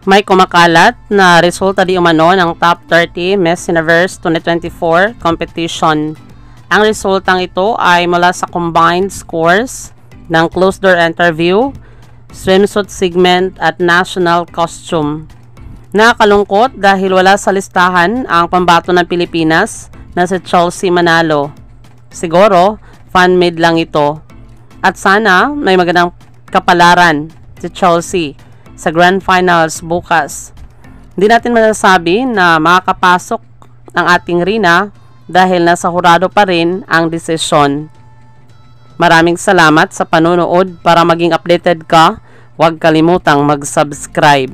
May kumakalat na resulta di umano ng Top 30 Miss Universe 2024 competition. Ang resultang ito ay mula sa combined scores ng closed door interview, swimsuit segment at national costume. Nakakalungkot dahil wala sa listahan ang pambato ng Pilipinas na si Chelsea Manalo. Siguro, fan-made lang ito. At sana may magandang kapalaran si Chelsea sa Grand Finals bukas. Hindi natin masasabi na makakapasok ang ating Rina dahil nasa hurado pa rin ang desisyon. Maraming salamat sa panonood. Para maging updated ka, huwag kalimutang mag-subscribe.